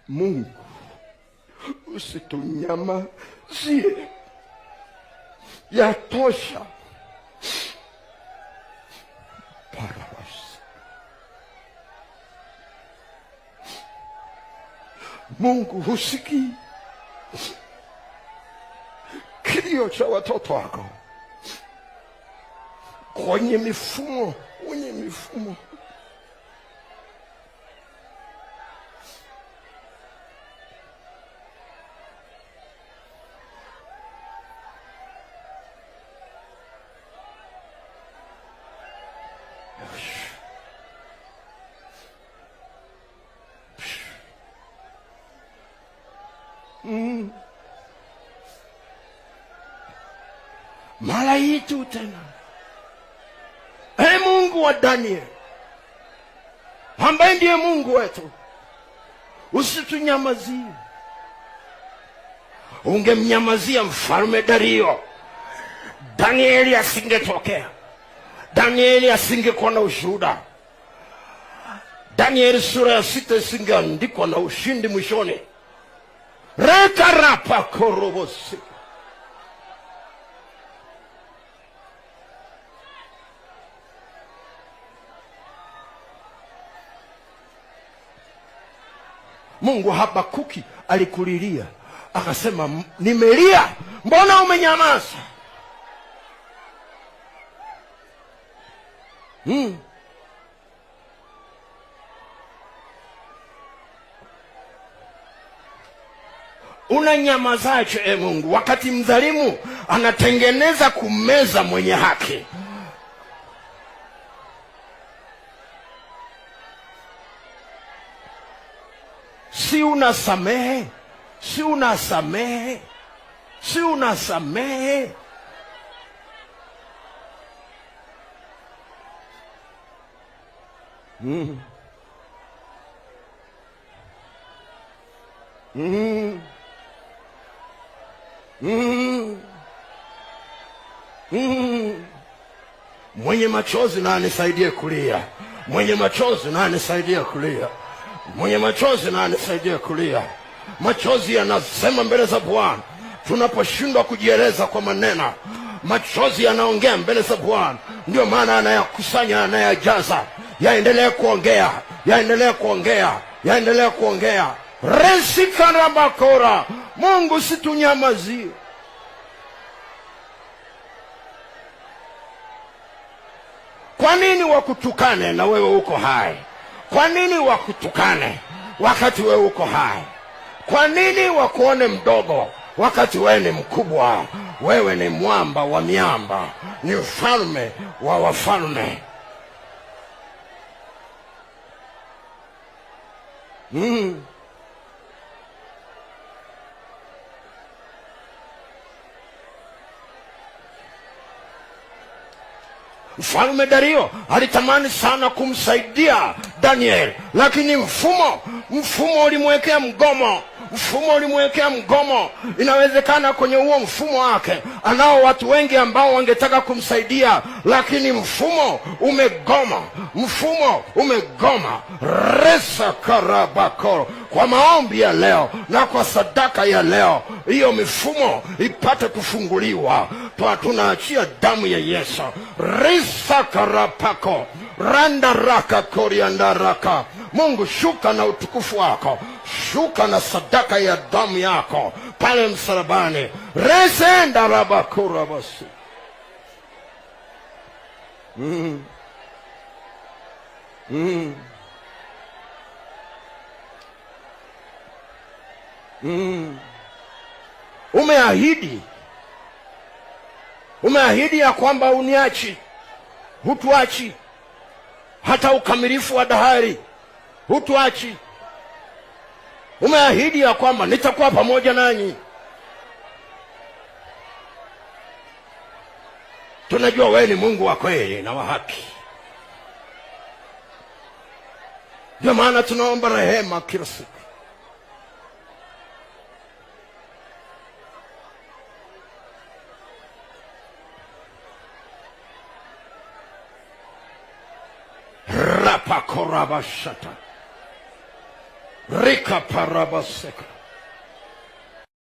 Mungu usitunyamazie, yatosha. Mungu husikii kilio cha watoto wako kwenye mifumo, kwenye mifumo. Mara hii tu tena, Mungu wa Daniel ambaye ndiye Mungu wetu, usitunyamazie. Ungemnyamazia mfalme Dario, Danieli asingetokea, Danieli asingekuwa na ushuhuda, Danieli sura ya 6 isingeandikwa na ushindi mwishoni. Rekarapa korobosi. Mungu Habakuki alikulilia akasema, nimelia, mbona umenyamaza? Unanyamazaje Mungu wakati mdhalimu anatengeneza kumeza mwenye haki? Si unasamehe? Si unasamehe? Si unasamehe? Mwenye machozi na anisaidie kulia. Mwenye machozi na anisaidie kulia. Mwenye machozi na anisaidie kulia. Machozi yanasema mbele za Bwana tunaposhindwa kujieleza kwa maneno. Machozi yanaongea mbele za Bwana, ndio maana anayakusanya, anayajaza. Yaendelee kuongea, yaendelee kuongea, yaendelee kuongea. Resikarabakora. Mungu situnyamazie. Kwa nini wakutukane na wewe uko hai? Kwa nini wakutukane wakati wewe uko hai? Kwa nini wakuone mdogo wakati wewe ni mkubwa? Wewe ni mwamba wa miamba, ni mfalme wa wafalme. Mfalme Dario alitamani sana kumsaidia Daniel, lakini mfumo ulimwekea mgomo. Mfumo ulimwekea mgomo. Inawezekana kwenye huo mfumo wake anao watu wengi ambao wangetaka kumsaidia, lakini mfumo umegoma. Mfumo umegoma. Resa karabakoro. Kwa maombi ya leo na kwa sadaka ya leo, hiyo mifumo ipate kufunguliwa. Tunaachia damu ya Yesu. Risa karapako. Randa raka korianda raka. Mungu, shuka na utukufu wako, shuka na sadaka ya damu yako pale msalabani. Resenda rabakura basi. Umeahidi ya kwamba uniachi, hutuachi hata ukamilifu wa dahari, hutuachi. Umeahidi ya kwamba nitakuwa pamoja nanyi. Tunajua wewe ni Mungu wa kweli na wa haki, ndio maana tunaomba rehema kila siku. Rapakorabashata. Rika parabaseka.